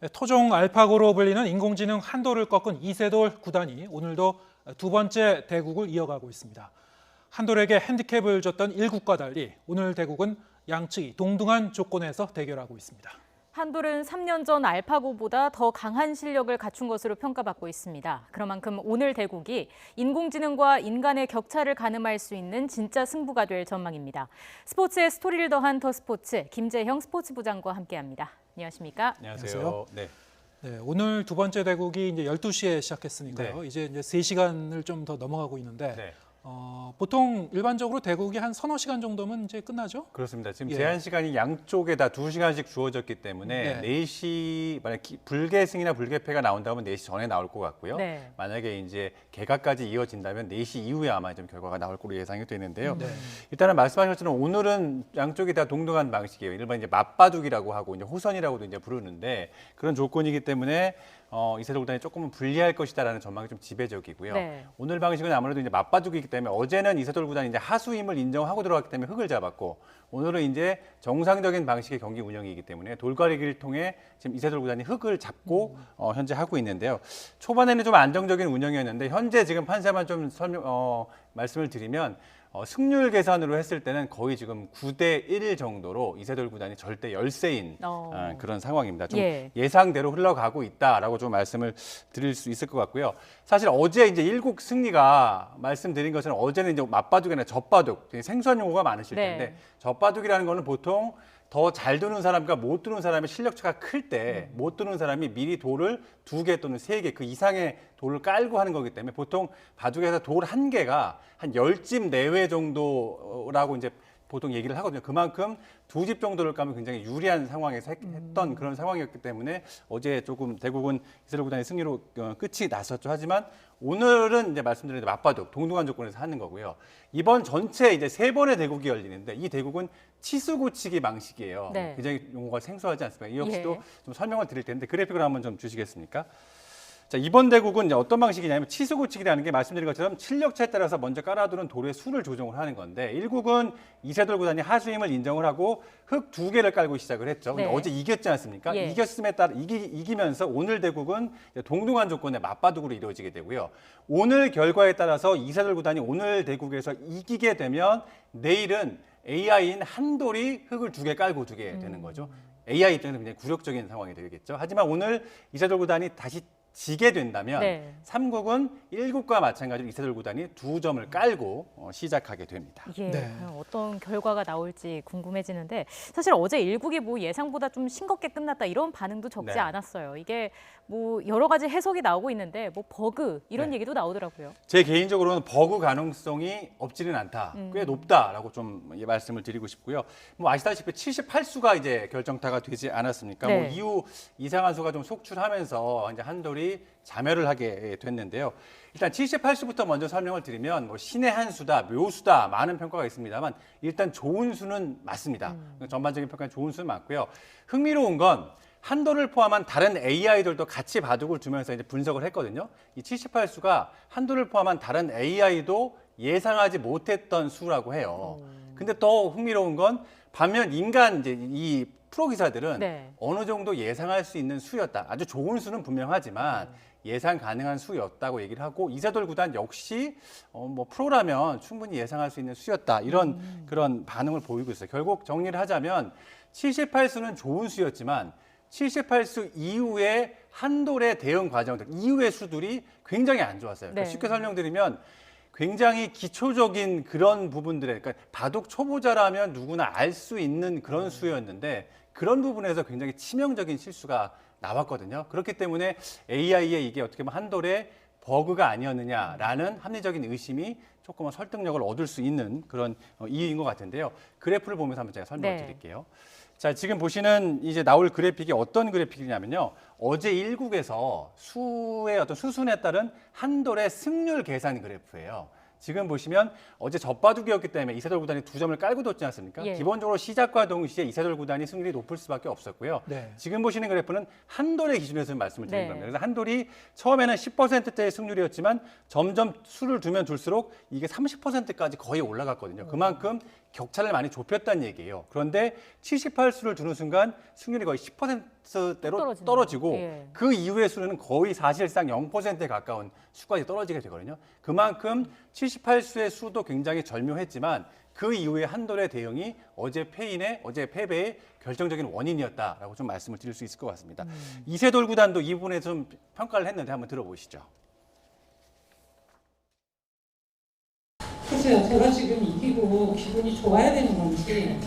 토종 알파고로 불리는 인공지능 한돌을 꺾은 이세돌 구단이 오늘도 두 번째 대국을 이어가고 있습니다. 한돌에게 핸디캡을 줬던 1국과 달리 오늘 대국은 양측이 동등한 조건에서 대결하고 있습니다. 한돌은 3년 전 알파고보다 더 강한 실력을 갖춘 것으로 평가받고 있습니다. 그런 만큼 오늘 대국이 인공지능과 인간의 격차를 가늠할 수 있는 진짜 승부가 될 전망입니다. 스포츠의 스토리를 더한 더 스포츠, 김재형 스포츠부장과 함께합니다. 안녕하십니까? 안녕하세요. 네. 네, 오늘 두 번째 대국이 이제 12시에 시작했으니까요. 네. 이제 3시간을 좀 더 넘어가고 있는데 네. 보통 일반적으로 대국이 한 서너 시간 정도면 이제 끝나죠? 그렇습니다. 지금 예. 제한 시간이 양쪽에 다 2시간씩 주어졌기 때문에 네. 4시 만약 불계승이나 불계패가 나온다면 4시 전에 나올 것 같고요. 네. 만약에 이제 개각까지 이어진다면 4시 이후에 아마 좀 결과가 나올 걸로 예상이 되는데요. 네. 일단은 말씀하신 것처럼 오늘은 양쪽이 다 동등한 방식이에요. 일반 이제 맞바둑이라고 하고 이제 호선이라고도 이제 부르는데 그런 조건이기 때문에 이세돌 구단이 조금은 불리할 것이다라는 전망이 좀 지배적이고요. 네. 오늘 방식은 아무래도 이제 맞바둑이기 때문에 어제는 이세돌 구단이 이제 하수임을 인정하고 들어갔기 때문에 흙을 잡았고 오늘은 이제 정상적인 방식의 경기 운영이기 때문에 돌가리기를 통해 지금 이세돌 구단이 흙을 잡고 현재 하고 있는데요. 초반에는 좀 안정적인 운영이었는데 현재 지금 판세만 좀 말씀을 드리면 승률 계산으로 했을 때는 거의 지금 9대 1 정도로 이세돌 구단이 절대 열세인 그런 상황입니다. 좀 예상대로 흘러가고 있다라고 좀 말씀을 드릴 수 있을 것 같고요. 사실 어제 이제 1국 승리가 말씀드린 것처럼 어제는 이제 맞바둑이 아니라 젖바둑, 생소한 용어가 많으실 텐데 젖바둑이라는 거는 보통 더 잘 두는 사람과 못 두는 사람의 실력 차가 클 때 못 두는 사람이 미리 돌을 2개 또는 3개 그 이상의 돌을 깔고 하는 거기 때문에 보통 바둑에서 돌 1개가 한 10집 내외 정도라고 이제 보통 얘기를 하거든요. 그만큼 2집 정도를 까면 굉장히 유리한 상황에서 했던 그런 상황이었기 때문에 어제 조금 대국은 이세돌 구단의 승리로 끝이 났었죠. 하지만 오늘은 이제 말씀드린 맞바둑 동등한 조건에서 하는 거고요. 이번 전체 이제 3번의 대국이 열리는데 이 대국은 치수고치기 방식이에요. 네. 굉장히 용어가 생소하지 않습니까? 이 역시도 좀 설명을 드릴 텐데 그래픽을 한번 좀 주시겠습니까? 자, 이번 대국은 이제 어떤 방식이냐면 치수고치기라는 게 말씀드린 것처럼 실력차에 따라서 먼저 깔아두는 돌의 수를 조정을 하는 건데 1국은 이세돌 구단이 하수임을 인정을 하고 흙 2개를 깔고 시작을 했죠. 근데 어제 이겼지 않습니까? 이겼음에 따라 이기면서 오늘 대국은 동등한 조건의 맞바둑으로 이루어지게 되고요. 오늘 결과에 따라서 이세돌 구단이 오늘 대국에서 이기게 되면 내일은 AI인 한돌이 흙을 2개 깔고 두게 되는 거죠. AI 입장에서 굉장히 굴욕적인 상황이 되겠죠. 하지만 오늘 이세돌 구단이 다시 지게 된다면 3국은 1국과 마찬가지로 이세돌 구단이 2점을 깔고 시작하게 됩니다. 어떤 결과가 나올지 궁금해지는데 사실 어제 1국이 뭐 예상보다 좀 싱겁게 끝났다 이런 반응도 적지 않았어요. 이게 뭐 여러 가지 해석이 나오고 있는데 뭐 버그 이런 얘기도 나오더라고요. 제 개인적으로는 버그 가능성이 없지는 않다. 꽤 높다라고 좀 말씀을 드리고 싶고요. 뭐 아시다시피 78수가 이제 결정타가 되지 않았습니까? 뭐 이후 이상한 수가 좀 속출하면서 이제 한돌이 자멸을 하게 됐는데요. 일단 78수부터 먼저 설명을 드리면 뭐 신의 한 수다, 묘수다 많은 평가가 있습니다만 일단 좋은 수는 맞습니다. 전반적인 평가는 좋은 수는 맞고요. 흥미로운 건 한돌을 포함한 다른 AI들도 같이 바둑을 두면서 이제 분석을 했거든요. 이 78수가 한돌을 포함한 다른 AI도 예상하지 못했던 수라고 해요. 근데 더 흥미로운 건 반면 인간 이제 이 프로 기사들은 어느 정도 예상할 수 있는 수였다. 아주 좋은 수는 분명하지만 예상 가능한 수였다고 얘기를 하고 이세돌 구단 역시 뭐 프로라면 충분히 예상할 수 있는 수였다. 이런 그런 반응을 보이고 있어요. 결국 정리를 하자면 78수는 좋은 수였지만 78수 이후에 한돌의 대응 과정들 이후의 수들이 굉장히 안 좋았어요. 그러니까 쉽게 설명드리면 굉장히 기초적인 그런 부분들에 그러니까 바둑 초보자라면 누구나 알 수 있는 그런 수였는데 그런 부분에서 굉장히 치명적인 실수가 나왔거든요. 그렇기 때문에 AI의 이게 어떻게 보면 한돌의 버그가 아니었느냐라는 합리적인 의심이 조금은 설득력을 얻을 수 있는 그런 이유인 것 같은데요. 그래프를 보면서 한번 제가 설명을 드릴게요. 자, 지금 보시는 이제 나올 그래픽이 어떤 그래픽이냐면요. 어제 1국에서 수의 어떤 수순에 따른 한돌의 승률 계산 그래프예요. 지금 보시면 어제 젖바둑이었기 때문에 이세돌 구단이 2점을 깔고 뒀지 않습니까? 기본적으로 시작과 동시에 이세돌 구단이 승률이 높을 수밖에 없었고요. 지금 보시는 그래프는 한돌의 기준에서 말씀을 드리는 겁니다. 그래서 한돌이 처음에는 10%대의 승률이었지만 점점 수를 두면 둘수록 이게 30%까지 거의 올라갔거든요. 그만큼 격차를 많이 좁혔다는 얘기예요. 그런데 78수를 두는 순간 승률이 거의 10% 스타트대로 떨어지네요. 떨어지고 예. 그 이후의 수는 거의 사실상 0%에 가까운 수까지 떨어지게 되거든요. 그만큼 78수의 수도 굉장히 절묘했지만 그 이후의 한돌의 대응이 어제 패배의 결정적인 원인이었다라고 좀 말씀을 드릴 수 있을 것 같습니다. 이세돌 구단도 이 부분에 좀 평가를 했는데 한번 들어보시죠. 글쎄요, 제가 지금 이기고 기분이 좋아야 되는 건지,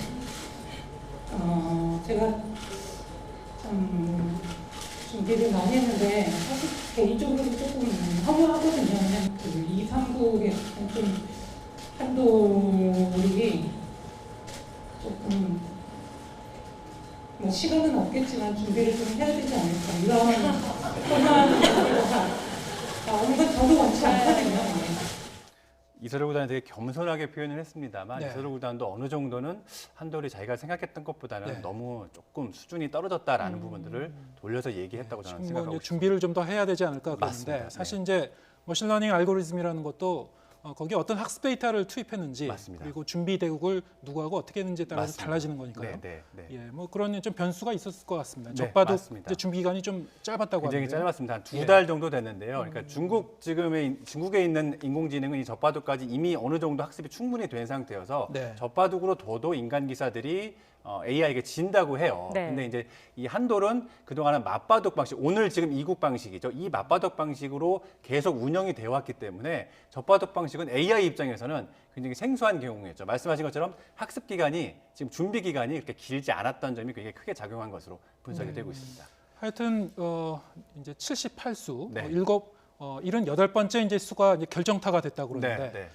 제가 참 준비를 많이 했는데, 사실 개인적으로 조금 허무하거든요. 그냥 그 2, 3국에 좀 한돌이 조금, 뭐 시간은 없겠지만 준비를 좀 해야 되지 않을까. 이런 허무한 생각이 오는 건 저도 원치 않거든요. 이세돌 구단이 되게 겸손하게 표현을 했습니다만 네. 이세돌 구단도 어느 정도는 한돌이 자기가 생각했던 것보다는 네. 너무 조금 수준이 떨어졌다라는 부분들을 돌려서 얘기했다고 저는 지금 뭐 생각하고 이제 있습니다. 준비를 좀 더 해야 되지 않을까 그러는데 맞습니다. 사실 이제 머신러닝 알고리즘이라는 것도 거기에 어떤 학습 데이터를 투입했는지 맞습니다. 그리고 준비 대국을 누구하고 어떻게 했는지에 따라서 맞습니다. 달라지는 거니까요. 네. 예, 뭐 그런 좀 변수가 있었을 것 같습니다. 네, 적바도 맞습니다. 이제 준비 기간이 좀 짧았다고 굉장히 하는데요. 짧았습니다. 한 두 예. 달 정도 됐는데요. 그러니까 중국에 있는 인공지능은 이 젖바둑까지 이미 어느 정도 학습이 충분히 된 상태여서 네. 젖바둑으로 둬도 인간 기사들이 AI에게 진다고 해요. 네. 근데 이제 이 한돌은 그동안은 맞바둑 방식, 오늘 지금 이국 방식이죠. 이 맞바둑 방식으로 계속 운영이 되어 왔기 때문에 젖바둑 방식은 AI 입장에서는 굉장히 생소한 경우였죠. 말씀하신 것처럼 학습 기간이 지금 준비 기간이 그렇게 길지 않았던 점이 굉장히 크게 작용한 것으로 분석이 되고 있습니다. 하여튼 이제 78수 네. 78번째 이제 수가 이제 결정타가 됐다고 그러는데 네.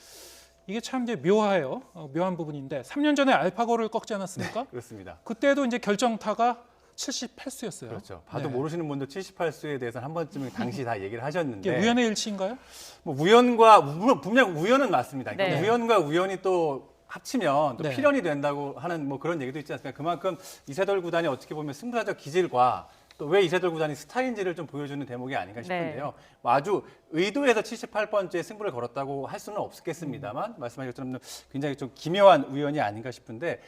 이게 참 이제 묘해요. 묘한 부분인데 3년 전에 알파고를 꺾지 않았습니까? 그렇습니다. 그때도 이제 결정타가 78수였어요. 그렇죠. 봐도 네. 모르시는 분도 78수에 대해서 한 번쯤은 당시 다 얘기를 하셨는데 이게 우연의 일치인가요? 뭐 분명 우연은 맞습니다. 그러니까 네. 우연과 우연이 또 합치면 또 네. 필연이 된다고 하는 뭐 그런 얘기도 있지 않습니까? 그만큼 이세돌 구단이 어떻게 보면 승부사적 기질과 또 왜 이세돌 구단이 스타인지를 좀 보여주는 대목이 아닌가 싶은데요. 뭐 아주 의도해서 78번째 승부를 걸었다고 할 수는 없겠습니다만 말씀하신 것처럼 굉장히 좀 기묘한 우연이 아닌가 싶은데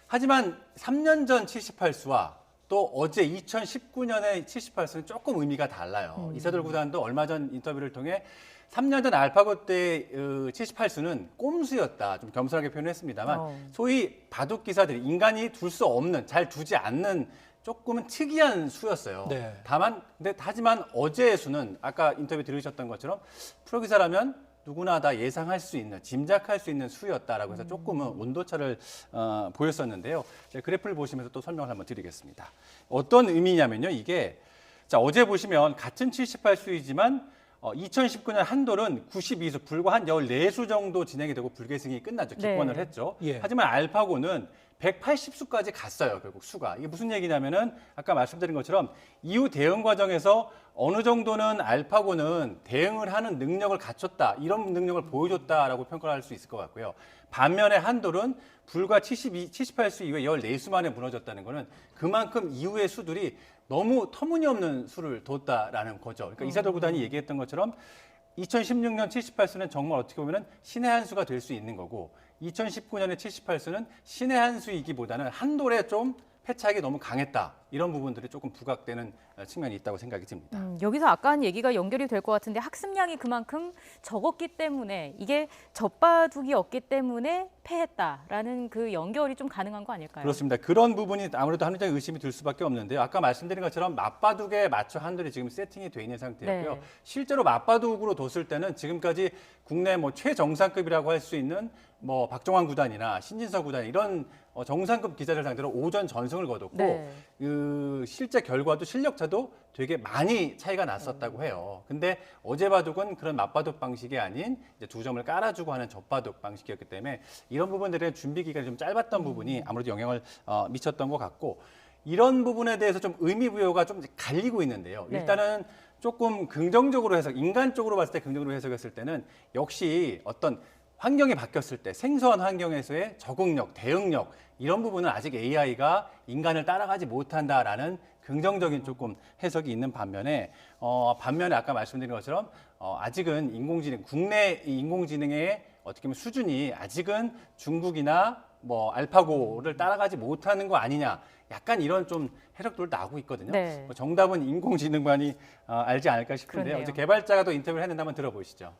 하지만 3년 전 78수와 또 어제 2019년의 78수는 조금 의미가 달라요. 이세돌 구단도 얼마 전 인터뷰를 통해 3년 전 알파고 때 78수는 꼼수였다. 좀 겸손하게 표현했습니다만 소위 바둑 기사들이 인간이 둘 수 없는, 잘 두지 않는 조금은 특이한 수였어요. 네. 하지만 어제의 수는 아까 인터뷰 들으셨던 것처럼 프로 기사라면 누구나 다 예상할 수 있는, 짐작할 수 있는 수였다라고 해서 조금은 온도차를 보였었는데요. 제가 그래프를 보시면서 또 설명을 한번 드리겠습니다. 어떤 의미냐면요. 이게 자 어제 보시면 같은 78수이지만 2019년 한돌은 92수, 불과 한 14수 정도 진행이 되고 불계승이 끝났죠. 기권을 네. 했죠. 예. 하지만 알파고는 180수까지 갔어요. 결국 수가. 이게 무슨 얘기냐면은 아까 말씀드린 것처럼 이후 대응 과정에서 어느 정도는 알파고는 대응을 하는 능력을 갖췄다. 이런 능력을 보여줬다라고 평가를 할 수 있을 것 같고요. 반면에 한돌은 불과 78수 이후에 14수 만에 무너졌다는 거는 그만큼 이후의 수들이 너무 터무니없는 수를 뒀다라는 거죠. 그러니까 이세돌 구단이 얘기했던 것처럼 2016년 78수는 정말 어떻게 보면 신의 한 수가 될 수 있는 거고 2019년의 78수는 신의 한 수이기보다는 한돌에 좀 패착이 너무 강했다. 이런 부분들이 조금 부각되는 측면이 있다고 생각이 듭니다. 여기서 아까 한 얘기가 연결이 될 것 같은데 학습량이 그만큼 적었기 때문에 이게 젖바둑이 없기 때문에 패했다라는 그 연결이 좀 가능한 거 아닐까요? 그렇습니다. 그런 부분이 아무래도 합리적인 의심이 들 수밖에 없는데요. 아까 말씀드린 것처럼 맞바둑에 맞춰 한돌이 지금 세팅이 돼 있는 상태였고요. 네. 실제로 맞바둑으로 뒀을 때는 지금까지 국내 뭐 최정상급이라고 할 수 있는 뭐 박종환 구단이나 신진서 구단 이런 정상급 기자들 상대로 오전 전승을 거뒀고 네. 그 실제 결과도 실력차도 되게 많이 차이가 났었다고 해요. 근데 어제 바둑은 그런 맞바둑 방식이 아닌 이제 두 점을 깔아주고 하는 젖바둑 방식이었기 때문에 이런 부분들의 준비 기간이 좀 짧았던 부분이 아무래도 영향을 미쳤던 것 같고 이런 부분에 대해서 좀 의미 부여가 좀 갈리고 있는데요. 네. 일단은 조금 긍정적으로 해석, 인간적으로 봤을 때 긍정적으로 해석했을 때는 역시 어떤 환경이 바뀌었을 때 생소한 환경에서의 적응력, 대응력 이런 부분은 아직 AI가 인간을 따라가지 못한다라는 긍정적인 조금 해석이 있는 반면에 아까 말씀드린 것처럼 아직은 국내 인공지능의 어떻게 보면 수준이 아직은 중국이나 뭐 알파고를 따라가지 못하는 거 아니냐 약간 이런 좀 해석들도 나오고 있거든요. 네. 뭐 정답은 인공지능만이 알지 않을까 싶은데 그렇네요. 어제 개발자가 또 인터뷰를 했는데 한번 들어보시죠.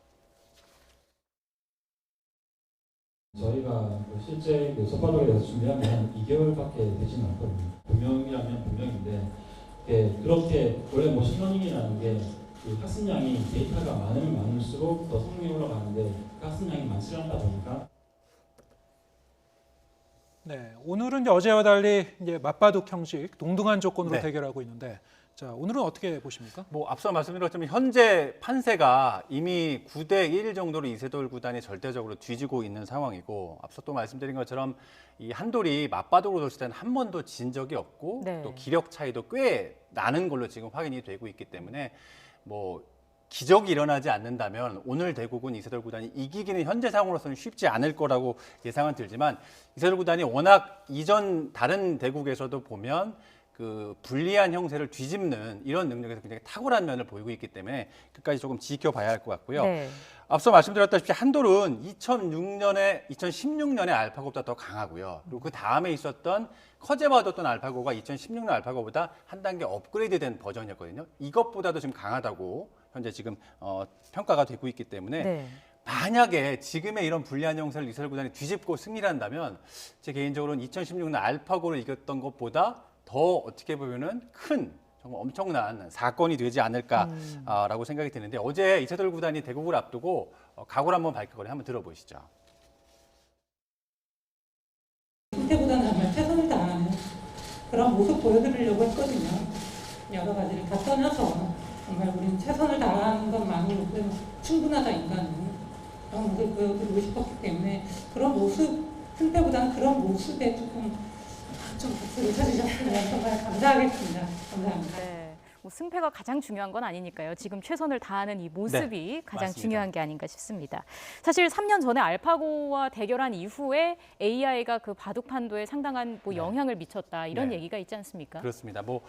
저희가 그 실제 그 소파독에 대해서 준비한 게 한 2개월밖에 되지는 않거든요. 분명이라면 분명인데 그렇게 원래 머신러닝이라는 게 그 학습량이 데이터가 많으면 많을수록 더 성능이 올라가는데 그 학습량이 많지 않다 보니까 네, 오늘은 이제 어제와 달리 이제 맞바둑 형식 동등한 조건으로 네. 대결하고 있는데 자, 오늘은 어떻게 보십니까? 뭐 앞서 말씀드렸지만 현재 판세가 이미 9대 1 정도로 이세돌 구단이 절대적으로 뒤지고 있는 상황이고 앞서 또 말씀드린 것처럼 이 한돌이 맞바둑으로 뒀을 때는 한 번도 진 적이 없고 네. 또 기력 차이도 꽤 나는 걸로 지금 확인이 되고 있기 때문에 뭐 기적이 일어나지 않는다면 오늘 대국은 이세돌 구단이 이기기는 현재 상황으로서는 쉽지 않을 거라고 예상은 들지만 이세돌 구단이 워낙 이전 다른 대국에서도 보면 그 불리한 형세를 뒤집는 이런 능력에서 굉장히 탁월한 면을 보이고 있기 때문에 끝까지 조금 지켜봐야 할 것 같고요. 네. 앞서 말씀드렸다시피 한돌은 2016년에 알파고보다 더 강하고요. 그리고 그 다음에 있었던 커제와 뒀던 알파고가 2016년 알파고보다 한 단계 업그레이드된 버전이었거든요. 이것보다도 지금 강하다고 현재 지금 평가가 되고 있기 때문에 네. 만약에 지금의 이런 불리한 형세를 이세돌 구단이 뒤집고 승리를 한다면 제 개인적으로는 2016년 알파고를 이겼던 것보다 더 어떻게 보면은 큰 정말 엄청난 사건이 되지 않을까라고 생각이 드는데 어제 이세돌 구단이 대국을 앞두고 각오를 한번 밝히거든요. 한번 들어보시죠. 그때보다는 정말 최선을 다하는 그런 모습 보여드리려고 했거든요. 여러 가지를 다 떠나서 정말 우리는 최선을 다하는 것만으로도 충분하다 인간은 그런 모습을 보여드리고 싶었기 때문에 그런 모습 승패보다는 그런 모습에 좀 박수를 쳐주셨으면 정말 감사하겠습니다. 감사합니다. 네. 뭐 승패가 가장 중요한 건 아니니까요. 지금 최선을 다하는 이 모습이 가장 맞습니다. 중요한 게 아닌가 싶습니다. 사실 3년 전에 알파고와 대결한 이후에 AI가 그 바둑 판도에 상당한 뭐 네. 영향을 미쳤다 이런 네. 얘기가 있지 않습니까? 그렇습니다. 뭐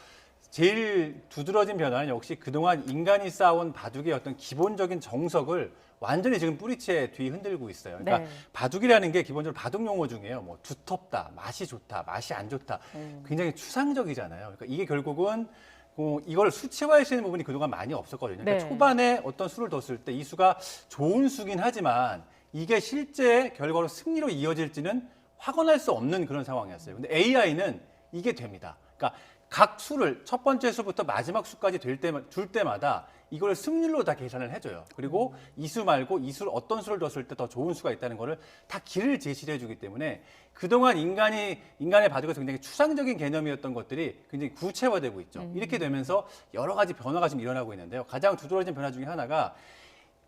제일 두드러진 변화는 역시 그동안 인간이 쌓아온 바둑의 어떤 기본적인 정석을 완전히 지금 뿌리채 뒤흔들고 있어요. 그러니까 네. 바둑이라는 게 기본적으로 바둑 용어 중에요. 뭐 두텁다, 맛이 좋다, 맛이 안 좋다. 굉장히 추상적이잖아요. 그러니까 이게 결국은 이걸 수치화할 수 있는 부분이 그동안 많이 없었거든요. 그러니까 네. 초반에 어떤 수를 뒀을 때 이 수가 좋은 수긴 하지만 이게 실제 결과로 승리로 이어질지는 확언할 수 없는 그런 상황이었어요. 근데 AI는 이게 됩니다. 그러니까 각 수를 첫 번째 수부터 마지막 수까지 줄 때마다 이걸 승률로 다 계산을 해줘요. 그리고 이 수 말고 이 수를 어떤 수를 뒀을 때 더 좋은 수가 있다는 거를 다 길을 제시를 해주기 때문에 그동안 인간의 바둑에서 굉장히 추상적인 개념이었던 것들이 굉장히 구체화되고 있죠. 이렇게 되면서 여러 가지 변화가 지금 일어나고 있는데요. 가장 두드러진 변화 중에 하나가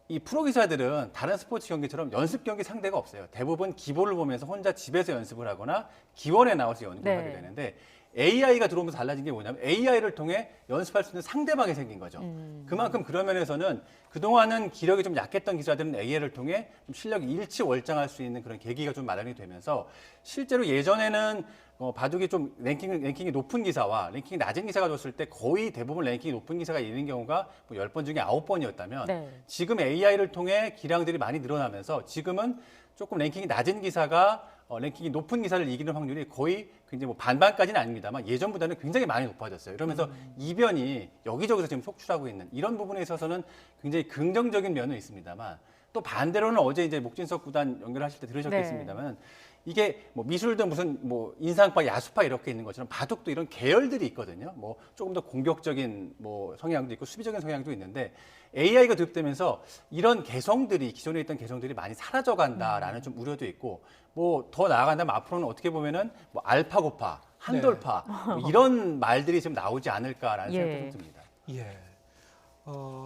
이 프로 기사들은 다른 스포츠 경기처럼 연습 경기 상대가 없어요. 대부분 기본을 보면서 혼자 집에서 연습을 하거나 기원에 나와서 연습을 네. 하게 되는데 AI가 들어오면서 달라진 게 뭐냐면 AI를 통해 연습할 수 있는 상대방이 생긴 거죠. 그만큼 그런 면에서는 그동안은 기력이 좀 약했던 기사들은 AI를 통해 좀 실력이 일치월장할 수 있는 그런 계기가 좀 마련이 되면서 실제로 예전에는 바둑이 좀 랭킹이 높은 기사와 랭킹이 낮은 기사가 줬을 때 거의 대부분 랭킹이 높은 기사가 이기는 경우가 뭐 10번 중에 9번이었다면 네. 지금 AI를 통해 기량들이 많이 늘어나면서 지금은 조금 랭킹이 낮은 기사가 랭킹이 높은 기사를 이기는 확률이 거의 굉장히 뭐 반반까지는 아닙니다만 예전보다는 굉장히 많이 높아졌어요. 이러면서 이변이 여기저기서 지금 속출하고 있는 이런 부분에 있어서는 굉장히 긍정적인 면은 있습니다만 또 반대로는 어제 이제 목진석 구단 연결하실 때 들으셨겠습니다만 이게 뭐 미술도 무슨 뭐 인상파, 야수파 이렇게 있는 것처럼 바둑도 이런 계열들이 있거든요. 뭐 조금 더 공격적인 뭐 성향도 있고 수비적인 성향도 있는데 AI가 도입되면서 이런 개성들이 기존에 있던 개성들이 많이 사라져간다라는 좀 우려도 있고 뭐 더 나아간다면 앞으로는 어떻게 보면은 뭐 알파고파, 한돌파 뭐 이런 말들이 좀 나오지 않을까라는 예. 생각도 좀 듭니다. 예.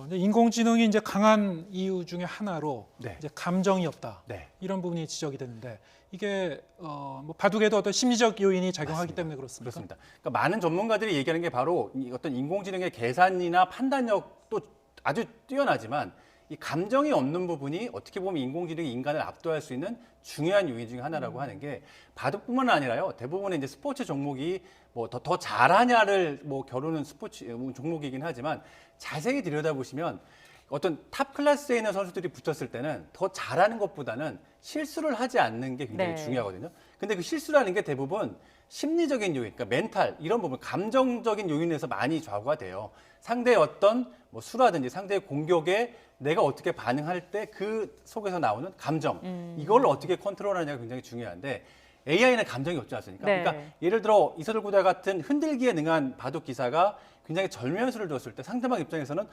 이제 인공지능이 이제 강한 이유 중에 하나로 네. 이제 감정이 없다. 네. 이런 부분이 지적이 되는데 이게 뭐 바둑에도 어떤 심리적 요인이 작용하기 맞습니다. 때문에 그렇습니까? 그렇습니다. 그러니까 많은 전문가들이 얘기하는 게 바로 이 어떤 인공지능의 계산이나 판단력도 아주 뛰어나지만 이 감정이 없는 부분이 어떻게 보면 인공지능이 인간을 압도할 수 있는 중요한 요인 중에 하나라고 하는 게 바둑뿐만 아니라요. 대부분의 이제 스포츠 종목이 뭐 더 잘하냐를 뭐 겨루는 스포츠 종목이긴 하지만 자세히 들여다보시면 어떤 탑 클래스에 있는 선수들이 붙었을 때는 더 잘하는 것보다는 실수를 하지 않는 게 굉장히 네. 중요하거든요. 근데 그 실수라는 게 대부분 심리적인 요인, 그러니까 멘탈 이런 부분, 감정적인 요인에서 많이 좌우가 돼요. 상대의 어떤 뭐 수라든지 상대의 공격에 내가 어떻게 반응할 때 그 속에서 나오는 감정, 이걸 어떻게 컨트롤하냐가 굉장히 중요한데 AI는 감정이 없지 않습니까? 네. 그러니까 예를 들어 이세돌 구단 같은 흔들기에 능한 바둑 기사가 굉장히 절묘한 수를 줬을 때 상대방 입장에서는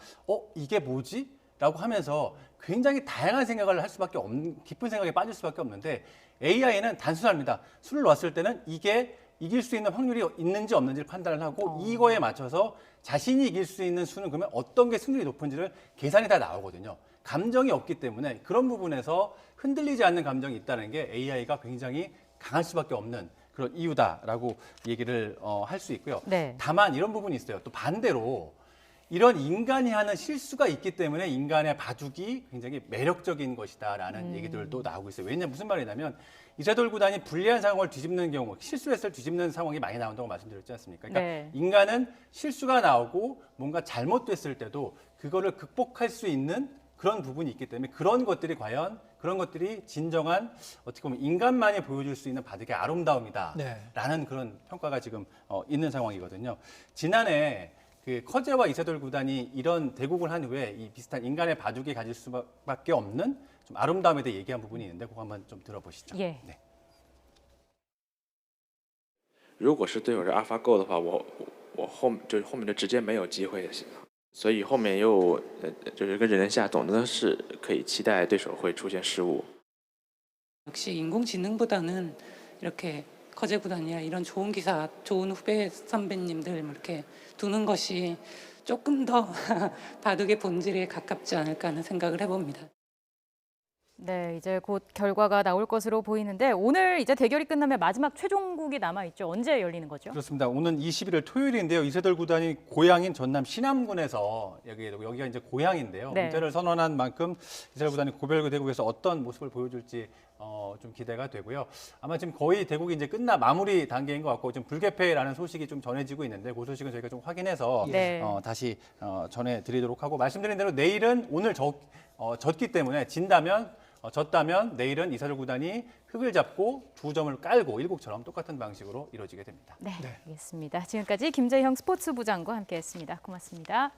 이게 뭐지? 라고 하면서 굉장히 다양한 생각을 할 수밖에 없는, 깊은 생각에 빠질 수밖에 없는데 AI는 단순합니다. 수를 놨을 때는 이게 이길 수 있는 확률이 있는지 없는지를 판단을 하고 이거에 맞춰서 자신이 이길 수 있는 수는 그러면 어떤 게 승률이 높은지를 계산이 다 나오거든요. 감정이 없기 때문에 그런 부분에서 흔들리지 않는 감정이 있다는 게 AI가 굉장히 강할 수밖에 없는 그런 이유다라고 얘기를 할 수 있고요. 네. 다만 이런 부분이 있어요. 또 반대로 이런 인간이 하는 실수가 있기 때문에 인간의 바둑이 굉장히 매력적인 것이다라는 얘기들도 나오고 있어요. 왜냐하면 무슨 말이냐면 이세돌 구단이 불리한 상황을 뒤집는 경우, 실수했을 때 뒤집는 상황이 많이 나온다고 말씀드렸지 않습니까? 그러니까 네. 인간은 실수가 나오고 뭔가 잘못됐을 때도 그거를 극복할 수 있는 그런 부분이 있기 때문에 그런 것들이 과연 그런 것들이 진정한 어떻게 보면 인간만이 보여줄 수 있는 바둑의 아름다움이다라는 그런 평가가 지금 있는 상황이거든요. 지난해 그 커제와 이세돌 구단이 이런 대국을 한 후에 이 비슷한 인간의 바둑이 가질 수밖에 없는 좀 아름다움에 대해 얘기한 부분이 있는데 그거 한번 좀 들어보시죠. 예. 네. 如果是对手是 AlphaGo 的话，我后面就直接没有机会了，所以后面又就是跟人下，总的是可以期待对手会出现失误。 역시 인공지능보다는 이렇게 거제 구단이나 이런 좋은 기사, 좋은 후배 선배님들 이렇게 두는 것이 조금 더 바둑의 본질에 가깝지 않을까 하는 생각을 해봅니다. 네, 이제 곧 결과가 나올 것으로 보이는데 오늘 이제 대결이 끝나면 마지막 최종국이 남아 있죠. 언제 열리는 거죠? 그렇습니다. 오는 21일 토요일인데요. 이세돌 구단이 고향인 전남 신암군에서 여기가 이제 고향인데요. 네. 은퇴를 선언한 만큼 이세돌 구단이 고별구 대국에서 어떤 모습을 보여줄지 좀 기대가 되고요. 아마 지금 거의 대국이 이제 마무리 단계인 것 같고 좀 불개폐라는 소식이 좀 전해지고 있는데 그 소식은 저희가 좀 확인해서 네. 다시 전해드리도록 하고 말씀드린 대로 내일은 오늘 졌기 때문에 졌다면 내일은 이세돌 구단이 흙을 잡고 2점을 깔고 일국처럼 똑같은 방식으로 이루어지게 됩니다. 네, 알겠습니다. 지금까지 김재형 스포츠부장과 함께했습니다. 고맙습니다.